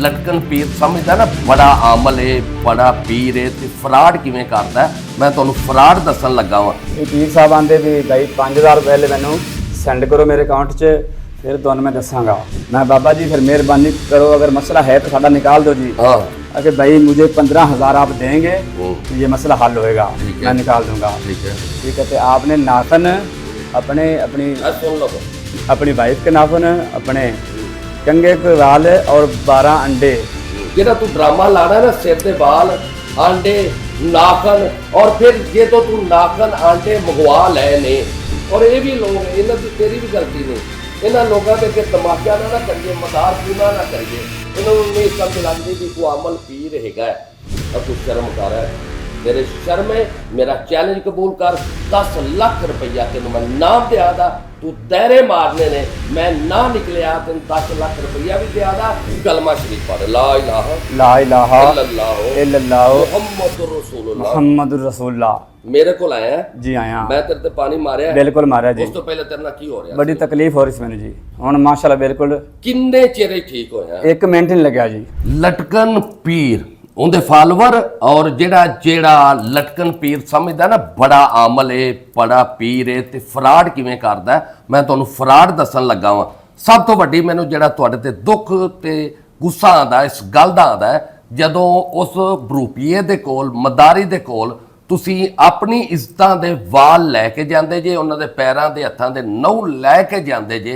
लटकन पीर समझदा ना बड़ा आमल है बड़ा पीर है ते फराड किवें करदा है मैं तुहानूं फराड दस्सण लगा वां। ਇਹ ਪੀਰ ਸਾਹਿਬ ਆਂਦੇ ਵੀ ਭਾਈ 5000 ਪਹਿਲੇ ਮੈਨੂੰ ਸੈਂਡ ਕਰੋ ਮੇਰੇ ਅਕਾਊਂਟ 'ਚ ਫਿਰ ਤੁਹਾਨੂੰ ਮੈਂ ਦੱਸਾਂਗਾ। मैं बाबा जी फिर मेहरबानी करो अगर मसला है तो साਡਾ निकाल दो जी। हाँ अगर भाई मुझे 15000 आप देंगे तो ये मसला हल होएगा, ठीक है। मैं निकाल दूंगा। ठीक है ठीक है। तो आपने नाखन अपने अपनी सुन लो अपनी वाइफ के नाखन अपने कंगे के वाल और 12 अंडे जेड़ा तू ड्रामा लाना है ना सिर दे बाल आंडे नाखन और फिर जे तो तू नाखन आंडे मंगवा ले ने और ये भी लोग इन्हां दी तेरी भी गलती नहीं इन्हां लोगों के अगे तमाशा ना करिए मदार पूरा ना करिए इन्हों नहीं समझ लगती भी कोई अमल पीर हैगा और तू शर्म कर मेरे शर्म है मेरा चैलेंज कबूल कर 10 लाख रुपया तेन मैं नाम दिया दा तू दायरे मारने ने मैं ना निकलिया तेन 10 लाख रुपया भी दिया दा कलमा शरीफ पढ़ ला इलाहा इल्लल्लाह मुहम्मदुर रसूलुल्लाह मुहम्मदुर रसूलुल्लाह। मेरे को आया जी आया मैं तेरे ते पानी मारिया बिल्कुल मारिया जी। उस तो पहले तेरे नाल की हो रहा बड़ी तकलीफ हो रही सी मैंने जी हुण माशाल्लाह बिल्कुल किन्ने चेरे ठीक होया 1 मिनट नहीं लग्या जी। लटकन पीर उनके फॉलोवर और जेड़ा जेड़ा लटकन पीर समझदा ना बड़ा आमल है बड़ा पीर है ते फराड किवें करदा है मैं तुहानूं फराड दस्सण लगा वां। सब तो वड्डी मैनूं जेड़ा तुहाडे ते दुख ते गुस्सा आंदा इस गल दा आंदा है जदों उस बरूपीए दे कोल मदारी दे कोल ਤੁਸੀਂ ਆਪਣੀ ਇੱਜ਼ਤਾਂ ਦੇ ਵਾਲ ਲੈ ਕੇ ਜਾਂਦੇ ਜੇ ਉਹਨਾਂ ਦੇ ਪੈਰਾਂ ਦੇ ਹੱਥਾਂ ਦੇ ਨਹੁੰ ਲੈ ਕੇ ਜਾਂਦੇ ਜੇ।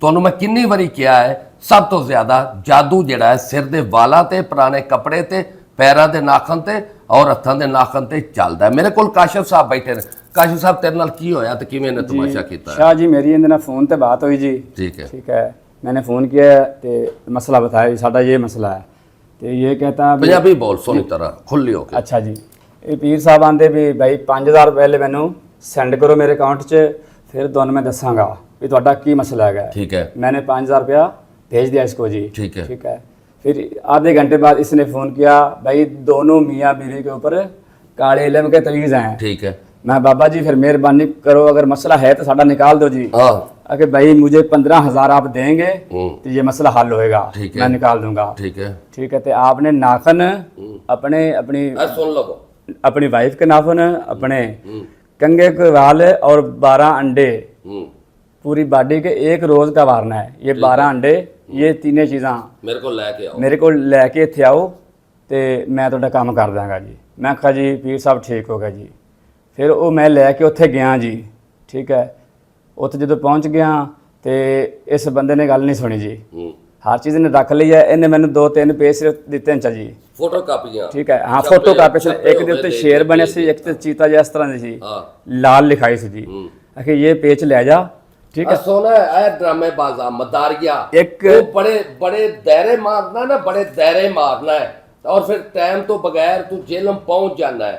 ਤੁਹਾਨੂੰ ਮੈਂ ਕਿੰਨੀ ਵਾਰੀ ਕਿਹਾ ਹੈ ਸਭ ਤੋਂ ਜ਼ਿਆਦਾ ਜਾਦੂ ਜਿਹੜਾ ਹੈ ਸਿਰ ਦੇ ਵਾਲਾਂ ਤੇ ਪੁਰਾਣੇ ਕੱਪੜੇ ਤੇ ਪੈਰਾਂ ਦੇ ਨਾਖਨ ਤੇ ਔਰ ਹੱਥਾਂ ਦੇ ਨਾਖਨ ਤੇ ਚੱਲਦਾ ਹੈ। ਮੇਰੇ ਕੋਲ ਕਾਸ਼ਫ ਸਾਹਿਬ ਬੈਠੇ ਨੇ। ਕਾਸ਼ਫ ਸਾਹਿਬ ਤੇਰੇ ਨਾਲ ਕੀ ਹੋਇਆ ਤੇ ਕਿਵੇਂ ਨੇ ਤਮਾਸ਼ਾ ਕੀਤਾ? शाह जी मेरी इनके नाल फोन पे बात हुई जी। ठीक है ठीक है मैंने फ़ोन किया तो मसला बताया जी साडा ये मसला है तो ये कहता भी पंजाबी बोल सोनी तरह खुली हो के। अच्छा जी। ਇਹ ਪੀਰ ਸਾਹਿਬ ਆਂਦੇ ਵੀ ਭਾਈ 5000 ਪਹਿਲੇ ਮੈਨੂੰ ਸੈਂਡ ਕਰੋ ਮੇਰੇ ਅਕਾਊਂਟ 'ਚ ਫਿਰ ਤੁਹਾਨੂੰ ਮੈਂ ਦੱਸਾਂਗਾ ਵੀ ਤੁਹਾਡਾ ਕੀ ਮਸਲਾ ਹੈਗਾ। ठीक है मैंने 5000 रुपया भेज दिया इसको जी। ठीक है ठीक है। फिर आधे घंटे बाद इसने फ़ोन किया भाई दोनों मियाँ बीवी के ऊपर काले इलम के तवीज़ हैं। ठीक है मैं बाबा जी फिर मेहरबानी करो अगर मसला है तो साडा निकाल दो जी। हाँ अगर भाई मुझे 15000 आप देंगे तो ये मसला हल होएगा, ठीक है। मैं निकाल दूंगा। ठीक है ठीक है। तो आपने नाखन अपने अपनी सुन लो अपनी वाइफ के नाखून अपने कंगे के वाल और 12 अंडे पूरी बॉडी के एक रोज का वारना है। ये 12 अंडे ये तीनों चीज़ां मेरे को लेके आओ मेरे को लैके इत्थे आओ तो मैं तुहाडा काम कर दांगा जी। मैं आखा जी पीर साहब ठीक हो गया जी। फिर वो मैं लैके उत्थे गया जी। ठीक है। उत्थे जो पहुँच गया तो इस बंदे ने गल नहीं सुनी जी। हर चीज़ ने रख ली है इन्हें मैंने 2-3 पेज सिर्फ दिते हैं जी। फोटो कापियां ठीक है हाँ फोटो कापी एक दे उत्ते शेर बने सी एक ते चीता जिस तरह दी सी लाल लिखाई सी जी। आखिर ये पेज ले जा। ठीक है सोना है ड्रामे बाजा मदारिया एक तो बड़े बड़े दायरे मारना ना बड़े दायरे मारना है और फिर टाइम तो बगैर तू जेलम पहुंच जाना है।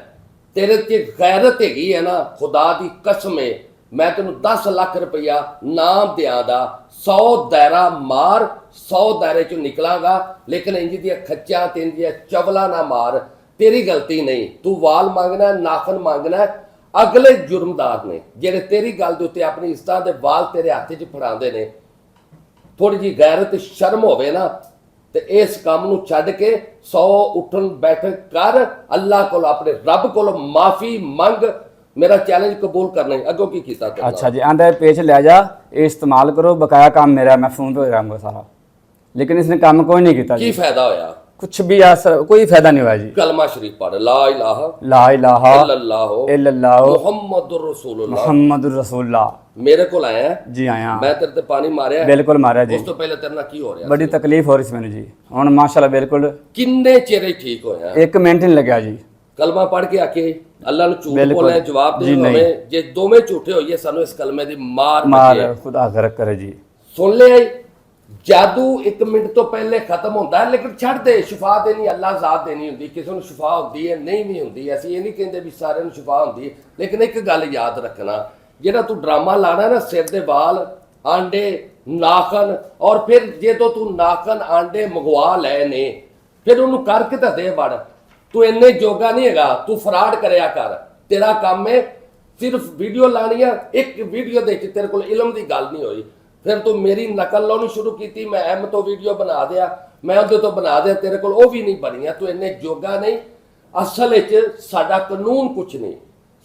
तेरे च गैरत हैगी है ना खुदा दी कसम है मैं तेन 10 लाख रुपया नाम दिया दा 100 दायरा मार 100 दायरे चो निकलांगा लेकिन इंज दिया खच्चा ते इंज दिया चवला ना मार तेरी गलती नहीं। तू वाल मांगना नाखन मांगना अगले जुर्मदार ने जेड़े तेरी गल दे उत्ते अपनी इज्जतां दे वाल तेरे हाथ च फड़ांदे ने। थोड़ी जी गैरत शर्म होवे ना ते इस काम नूं छड्ड के 100 उठन बैठक कर अल्लाह कोल अपने रब कोल माफी मंग मेरा चैलेंज कबूल करना है अगों की कीता करना। अच्छा जी आंदा पेज ले जा ये इस्तेमाल करो बकाया काम मेरा मैं फोन पे करूंगा सारा लेकिन इसने काम कोई नहीं किया की फायदा होया कुछ भी असर कोई फायदा नहीं हुआ जी। कलमा शरीफ पढ़ ला इलाहा इल्लल्लाह मुहम्मदुर रसूलुल्लाह मुहम्मदुर रसूलुल्लाह। मेरे को आया जी आया मैं तेरे ते पानी मारिया बिल्कुल मारिया जी। उस तो पहले तेरे नाल की हो रहा बड़ी तकलीफ हो रही सी मैंने जी हुण माशाल्लाह बिल्कुल किन्ने चेरे ठीक होया 1 मिनट नहीं लग्या जी। कलमा पढ़ के आके अल्लाह नु झूठ बोलना जवाब दे हमें जे दोवें झूठे होइए सानू इस कलमे दी मार खुदा गरक करे जी। सुन ले जादू 1 मिनट तो पहले खत्म होता है लेकिन छड़ दे शिफा देनी अल्लाह जात देनी हुंदी किसी नूं शिफा हुंदी है नहीं भी हुंदी असीं ये नहीं कहंदे भी सारे नूं शिफा हुंदी लेकिन एक गल याद रखना जेड़ा तू ड्रामा लाना ना सिर दे वाल आंडे नाखन और फिर जे तो तू नाखन आंडे मंगवा ले ने फिर उन्होंने करके तो दे वड़ तू इन्ने जोगा नहीं हैगा तू फराड करया कर तेरा काम है सिर्फ वीडियो लानी है एक वीडियो दे के तेरे को इलम की गल नहीं हुई फिर तू मेरी नकल लानी शुरू की मैं एम तो वीडियो बना दिया ਮੈਂ ਉਹਦੇ ਤੋਂ ਬਣਾ ਦਿਆਂ, ਤੇਰੇ ਕੋਲ ਉਹ ਵੀ ਨਹੀਂ ਬਣੀਆਂ, ਤੂੰ ਇੰਨੇ ਜੋਗਾ ਨਹੀਂ। ਅਸਲ ਵਿੱਚ ਸਾਡਾ ਕਾਨੂੰਨ ਕੁਛ ਨਹੀਂ,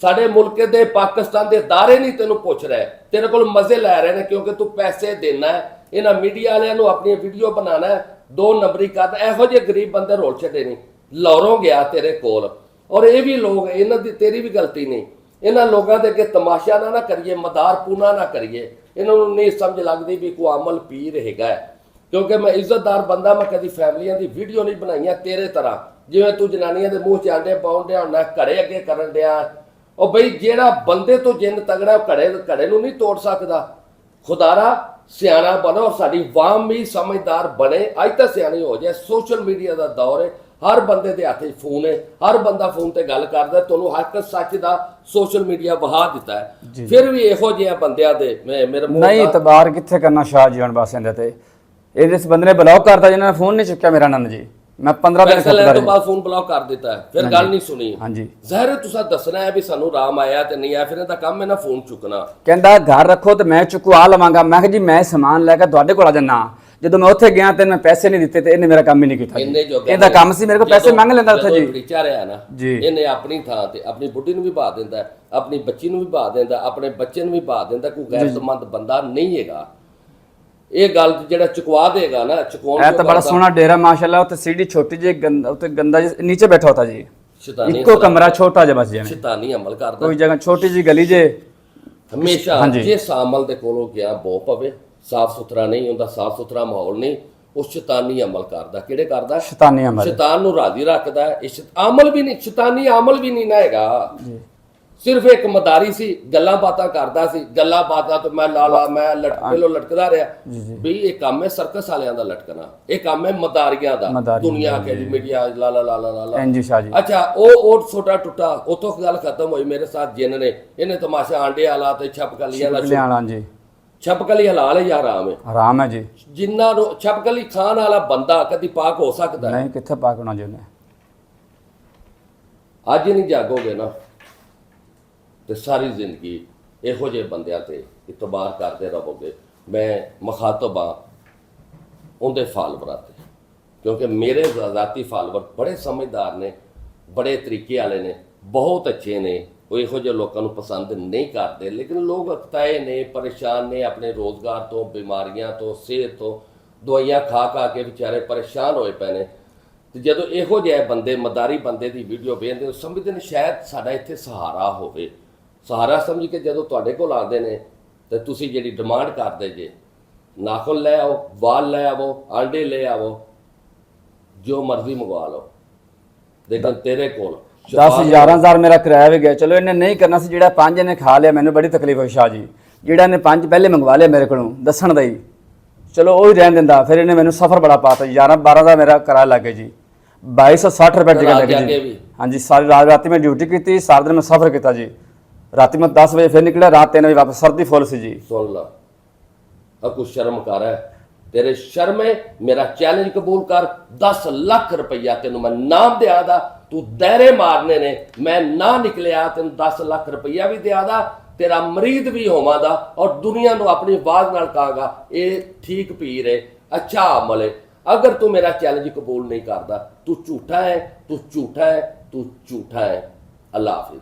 ਸਾਡੇ ਮੁਲਕ ਦੇ ਪਾਕਿਸਤਾਨ ਦੇ ਅਦਾਰੇ ਨਹੀਂ ਤੈਨੂੰ ਪੁੱਛ ਰਹੇ, ਤੇਰੇ ਕੋਲ ਮਜ਼ੇ ਲੈ ਰਹੇ ਨੇ ਕਿਉਂਕਿ ਤੂੰ ਪੈਸੇ ਦੇਣਾ ਹੈ, ਇਹਨਾਂ ਮੀਡੀਆ ਵਾਲਿਆਂ ਨੂੰ ਆਪਣੀ ਵੀਡੀਓ ਬਣਾਉਣਾ ਹੈ, 2 ਨੰਬਰੀ ਕਰਦਾ। ਇਹੋ ਜਿਹੇ ਗਰੀਬ ਬੰਦੇ ਰੋਲ ਛੱਡੇ ਨਹੀਂ, ਲਾਹੌਰੋਂ ਗਿਆ ਤੇਰੇ ਕੋਲ। ਔਰ ਇਹ ਵੀ ਲੋਕ, ਇਹਨਾਂ ਦੀ ਤੇਰੀ ਵੀ ਗਲਤੀ ਨਹੀਂ, ਇਹਨਾਂ ਲੋਕਾਂ ਦੇ ਅੱਗੇ ਤਮਾਸ਼ਾ ਨਾ ਕਰੀਏ, ਮਦਾਰ ਪੂਨਾ ਨਾ ਕਰੀਏ। ਇਹਨਾਂ ਨੂੰ ਨਹੀਂ ਸਮਝ ਲੱਗਦੀ ਵੀ ਕੋਈ ਅਮਲ ਪੀਰ ਹੈਗਾ, ਕਿਉਂਕਿ ਮੈਂ ਇੱਜ਼ਤਦਾਰ ਬੰਦਾ, ਮੈਂ ਕਦੀ ਫੈਮਲੀਆਂ ਦੀ ਵੀਡੀਓ ਨਹੀਂ ਬਣਾਈਆਂ ਤੇਰੇ ਤਰ੍ਹਾਂ, ਜਿਵੇਂ ਤੂੰ ਜਨਾਨੀਆਂ ਦੇ ਮੂੰਹ 'ਚ ਆਂਡੇ ਪਾਉਣ ਡਿਆ ਹੁੰਦਾ, ਘੜੇ ਅੱਗੇ ਕਰਨ ਡਿਆ। ਉਹ ਬਈ ਜਿਹੜਾ ਬੰਦੇ ਤੋਂ ਜਿੰਨ ਤਗੜਾ, ਉਹ ਘੜੇ ਨੂੰ ਨਹੀਂ ਤੋੜ ਸਕਦਾ। ਖੁਦਾਰਾ ਸਿਆਣਾ ਬਣੋ, ਸਾਡੀ ਆਵਾਮ ਵੀ ਸਮਝਦਾਰ ਬਣੇ। ਅੱਜ ਤਾਂ ਸਿਆਣੀ ਹੋ ਜਾਏ, ਸੋਸ਼ਲ ਮੀਡੀਆ ਦਾ ਦੌਰ ਹੈ, ਹਰ ਬੰਦੇ ਦੇ ਹੱਥ 'ਚ ਫੋਨ ਹੈ, ਹਰ ਬੰਦਾ ਫੋਨ ਤੇ ਗੱਲ ਕਰਦਾ। ਤੁਹਾਨੂੰ ਹੱਕ ਸੱਚ ਦਾ ਸੋਸ਼ਲ ਮੀਡੀਆ ਵਹਾ ਦਿੱਤਾ ਹੈ। ਫਿਰ ਵੀ ਇਹੋ ਜਿਹੇ ਬੰਦਿਆਂ ਦੇ ਮੇਰੇ ਨਹੀਂ ਇਤਬਾਰ ਕਿੱਥੇ ਕਰਨਾ ਸ਼ਾਹ ਜੀ ਹੁਣ ਬਸ ਇਹਦੇ ਤੇ। ਇਸ ਬੰਦੇ ਨੇ ਬਲੌਕ ਕਰਤਾ, ਜਿਹਨਾਂ ਨੇ ਫੋਨ ਨਹੀਂ ਚੁੱਕਿਆ ਮੇਰਾ ਨੰਦ ਜੀ। ਮੈਂ 15 ਦਿਨ ਪੈਸੇ ਲੈਣ ਤੋਂ ਬਾਅਦ ਫੋਨ ਬਲੌਕ ਕਰ ਦਿੱਤਾ ਹੈ, ਫਿਰ ਗੱਲ ਨਹੀਂ ਸੁਣੀ। ਹਾਂਜੀ ਜ਼ਾਹਿਰ ਤੁਸੀਂ ਦੱਸਣਾ ਹੈ ਵੀ ਸਾਨੂੰ ਰਾਮ ਆਇਆ ਤੇ ਨਹੀਂ ਆਇਆ, ਫਿਰ ਇਹਦਾ ਕੰਮ ਹੈ ਨਾ ਫੋਨ ਚੁੱਕਣਾ। ਕਹਿੰਦਾ ਘਰ ਰੱਖੋ ਤੇ ਮੈਂ ਚੁਕਵਾ ਲਵਾਂਗਾ। ਮੈਂ ਕਿਹਾ ਜੀ ਮੈਂ ਸਮਾਨ ਲੈ ਕੇ ਤੁਹਾਡੇ ਕੋਲ ਆ ਜਾਣਾ। ਜਦੋਂ ਮੈਂ ਉੱਥੇ ਗਿਆ ਤੇ ਮੈਂ ਪੈਸੇ ਨਹੀਂ ਦਿੱਤੇ ਤੇ ਇਹਨੇ ਮੇਰਾ ਕੰਮ ਹੀ ਨਹੀਂ ਕੀਤਾ। ਇਹਦਾ ਕੰਮ ਸੀ ਮੇਰੇ ਕੋਲ ਪੈਸੇ ਮੰਗ ਲੈਂਦਾ ਉੱਥੇ ਜੀ। ਟੀਚਾ ਰਿਹਾ ਨਾ ਇਹਨੇ ਆਪਣੀ ਥਾਂ ਤੇ ਆਪਣੀ ਬੁੱਢੀ ਨੂੰ ਵੀ ਬਹਾ ਦਿੰਦਾ, ਆਪਣੀ ਬੱਚੀ ਨੂੰ ਵੀ ਬਹਾ ਦਿੰਦਾ, ਆਪਣੇ ਬੱਚੇ ਨੂੰ ਵੀ ਬਹਾ ਦਿੰਦਾ। ਕੋਈ ਗੈਰਤਮੰਦ ਬੰਦਾ ਨਹੀਂ ਹੈਗਾ। ਇਹ ਗੱਲ ਜਿਹੜਾ ਚੁਕਵਾ ਦੇਗਾ ਨਾ, ਚੁਕਾਉਣ ਇਹ ਤਾਂ ਬੜਾ ਸੋਹਣਾ ਡੇਰਾ ਮਾਸ਼ਾਅੱਲਾ। ਉੱਥੇ ਸੀੜੀ ਛੋਟੀ ਜਿਹੀ, ਗੰਦਾ ਉੱਤੇ ਗੰਦਾ ਜਿਹਾ ਨੀਚੇ ਬੈਠਾ ਹੋਤਾ ਜੀ। ਇੱਕੋ ਕਮਰਾ ਛੋਟਾ ਜਿਹਾ ਬਸ, ਜਿਵੇਂ ਸ਼ੈਤਾਨੀ ਅਮਲ ਕਰਦਾ। ਕੋਈ ਜਗ੍ਹਾ ਛੋਟੀ ਜਿਹੀ ਗਲੀ ਜੇ ਹਮੇਸ਼ਾ ਜਿਸ ਅਮਲ ਦੇ ਕੋਲੋਂ ਗਿਆ ਬਹੁ ਪਵੇ, ਸਾਫ ਸੁਥਰਾ ਨਹੀਂ ਹੁੰਦਾ, ਸਾਫ ਸੁਥਰਾ ਮਾਹੌਲ ਨਹੀਂ, ਉਹ ਸ਼ੈਤਾਨੀ ਅਮਲ ਕਰਦਾ। ਕਿਹੜੇ ਕਰਦਾ? ਸ਼ੈਤਾਨੀ ਅਮਲ। ਸ਼ੈਤਾਨ ਨੂੰ ਰਾਜ਼ੀ ਰੱਖਦਾ। ਇਹ ਅਮਲ ਵੀ ਨਹੀਂ, ਸ਼ੈਤਾਨੀ ਅਮਲ ਵੀ ਨਹੀਂ ਨਾ ਹੈਗਾ। ਸਿਰਫ ਇੱਕ ਮਦਾਰੀ ਸੀ, ਗੱਲਾਂ ਬਾਤਾਂ ਕਰਦਾ ਸੀ। ਗੱਲਾਂ ਬਾਤਾਂ ਤੋਂ ਮੈਂ ਲਾਲਾ ਮੈਂ ਪਹਿਲੋਂ ਲਟਕਦਾ ਰਿਹਾ ਵੀ ਇਹ ਕੰਮ ਹੈ ਸਰਕਸ ਵਾਲਿਆਂ ਦਾ ਲਟਕਣਾ, ਇਹ ਕੰਮ ਹੈ ਮਦਾਰੀਆਂ ਦਾ। ਦੁਨੀਆ ਕੇ ਮੀਡੀਆ ਲਾਲਾ ਲਾਲਾ ਲਾਲਾ। ਅੱਛਾ ਉਹ ਛੋਟਾ ਟੁੱਟਾ, ਉਤੋਂ ਗੱਲ ਖਤਮ ਹੋਈ। ਮੇਰੇ ਸਾਥ ਜਿੰਨ ਨੇ ਇਹਨੇ ਤਮਾਸ਼ਾ ਆਂਡੇ ਵਾਲਾ ਤੇ ਛਪਕਲੀ ਵਾਲਾ। ਛਪਕਲੀ ਹਲਾਲ ਹੈ ਜਾਂ ਹਰਾਮ ਹੈ? ਹਰਾਮ ਹੈ ਜੀ। ਜਿੰਨਾ ਨੂੰ ਛਪਕਲੀ ਖਾਣ ਵਾਲਾ ਬੰਦਾ ਕਦੀ ਪਾਕ ਹੋ ਸਕਦਾ? ਨਹੀਂ, ਕਿੱਥੇ ਪਾਕ ਹੋਣਾ ਜੀ ਉਹਨੇ। ਅੱਜ ਨਹੀਂ ਜਾਗੋਗੇ ਨਾ ਤੇ ਸਾਰੀ ਜ਼ਿੰਦਗੀ ਇਹੋ ਜਿਹੇ ਬੰਦਿਆਂ ਤੇ ਇਤਬਾਰ ਕਰਦੇ ਰਹੋਗੇ। ਮੈਂ ਮੁਖਾਤਬ ਹਾਂ ਉਹਦੇ ਫਾਲੋਵਰਾਂ ਤੇ, ਕਿਉਂਕਿ ਮੇਰੇ ਜ਼ਾਤੀ ਫਾਲੋਵਰ ਬੜੇ ਸਮਝਦਾਰ ਨੇ, ਬੜੇ ਤਰੀਕੇ ਵਾਲੇ ਨੇ, ਬਹੁਤ ਅੱਛੇ ਨੇ। ਉਹ ਇਹੋ ਜਿਹੇ ਲੋਕਾਂ ਨੂੰ ਪਸੰਦ ਨਹੀਂ ਕਰਦੇ, ਲੇਕਿਨ ਲੋਕ ਅਕਤਾਏ ਨੇ, ਪਰੇਸ਼ਾਨ ਨੇ ਆਪਣੇ ਰੋਜ਼ਗਾਰ ਤੋਂ, ਬਿਮਾਰੀਆਂ ਤੋਂ, ਸਿਹਤ ਤੋਂ, ਦਵਾਈਆਂ ਖਾ ਕੇ ਵਿਚਾਰੇ ਪਰੇਸ਼ਾਨ ਹੋਏ ਪਏ ਨੇ। ਤੇ ਜਦੋਂ ਇਹੋ ਜਿਹੇ ਬੰਦੇ, ਮਦਾਰੀ ਬੰਦੇ ਦੀ ਵੀਡੀਓ ਵੇਖਦੇ ਸਮਝਦੇ ਨੇ ਸ਼ਾਇਦ ਸਾਡਾ ਇੱਥੇ ਸਹਾਰਾ ਹੋਵੇ। ਸਹਾਰਾ ਸਮਝ ਕੇ ਜਦੋਂ ਤੁਹਾਡੇ ਕੋਲ ਆਉਂਦੇ ਨੇ ਤੇ ਤੁਸੀਂ ਜਿਹੜੀ ਡਿਮਾਂਡ ਕਰਦੇ ਜੇ, ਨਾਖੁਨ ਲੈ ਆਓ, ਵਾਲ ਲੈ ਆਵੋ, ਆਂਡੇ ਲੈ ਆਵੋ, ਜੋ ਮਰਜ਼ੀ ਮੰਗਵਾ ਲਓ, ਲੇਕਿਨ ਤੇਰੇ ਕੋਲ 10,000 ਮੇਰਾ ਕਿਰਾਇਆ ਵੀ ਗਿਆ। ਚਲੋ ਇਹਨੇ ਨਹੀਂ ਕਰਨਾ ਸੀ, ਜਿਹੜਾ 5 ਇਹਨੇ ਖਾ ਲਿਆ, ਮੈਨੂੰ ਬੜੀ ਤਕਲੀਫ ਹੋਈ ਸ਼ਾਹ ਜੀ। ਜਿਹੜਾ ਇਹਨੇ 5 ਪਹਿਲੇ ਮੰਗਵਾ ਲਿਆ ਮੇਰੇ ਕੋਲੋਂ ਦੱਸਣ ਦਾ ਹੀ, ਚਲੋ ਉਹ ਹੀ ਰਹਿਣ ਦਿੰਦਾ। ਫਿਰ ਇਹਨੇ ਮੈਨੂੰ ਸਫ਼ਰ ਬੜਾ ਪਾਤਾ। 11-12 ਦਾ ਮੇਰਾ ਕਿਰਾਇਆ ਲੱਗ ਗਿਆ ਜੀ, 2260 ਰੁਪਏ ਜਗ੍ਹਾ ਲੱਗ ਜੀ। ਹਾਂਜੀ, ਸਾਰੀ ਰਾਤ ਮੈਂ ਡਿਊਟੀ ਕੀਤੀ, ਸਾਰਾ ਦਿਨ ਮੈਂ ਸਫ਼ਰ ਕੀਤਾ ਜੀ। ਰਾਤੀ ਮੈਂ 10 ਵਜੇ ਫਿਰ ਨਿਕਲਿਆ, ਰਾਤ 3 ਵਜੇ ਵਾਪਸ। ਸਰਦੀ ਫੁੱਲ ਸੀ ਜੀ। ਸੁਣ ਲਾ, ਅਕੂ ਸ਼ਰਮ ਕਰ ਹੈ, ਤੇਰੇ ਸ਼ਰਮ ਹੈ। ਮੇਰਾ ਚੈਲੰਜ ਕਬੂਲ ਕਰ, 10 ਲੱਖ ਰੁਪਈਆ ਤੈਨੂੰ ਮੈਂ ਨਾਮ ਦਿਆ ਦਾ। ਤੂੰ ਦਾਇਰੇ ਮਾਰਨੇ ਨੇ, ਮੈਂ ਨਾ ਨਿਕਲਿਆ ਤੈਨੂੰ 10 ਲੱਖ ਰੁਪਈਆ ਵੀ ਦਿਆ ਦਾ, ਤੇਰਾ ਮਰੀਦ ਵੀ ਹੋਵਾਂ ਦਾ, ਔਰ ਦੁਨੀਆ ਨੂੰ ਆਪਣੀ ਆਵਾਜ਼ ਨਾਲ ਕਹਾਂਗਾ ਇਹ ਠੀਕ ਪੀਰ ਹੈ, ਅੱਛਾ ਅਮਲ ਹੈ। ਅਗਰ ਤੂੰ ਮੇਰਾ ਚੈਲੰਜ ਕਬੂਲ ਨਹੀਂ ਕਰਦਾ, ਤੂੰ ਝੂਠਾ ਹੈ, ਤੂੰ ਝੂਠਾ ਹੈ, ਤੂੰ ਝੂਠਾ ਹੈ। ਅੱਲਾਹ ਹਾਫਿਜ਼।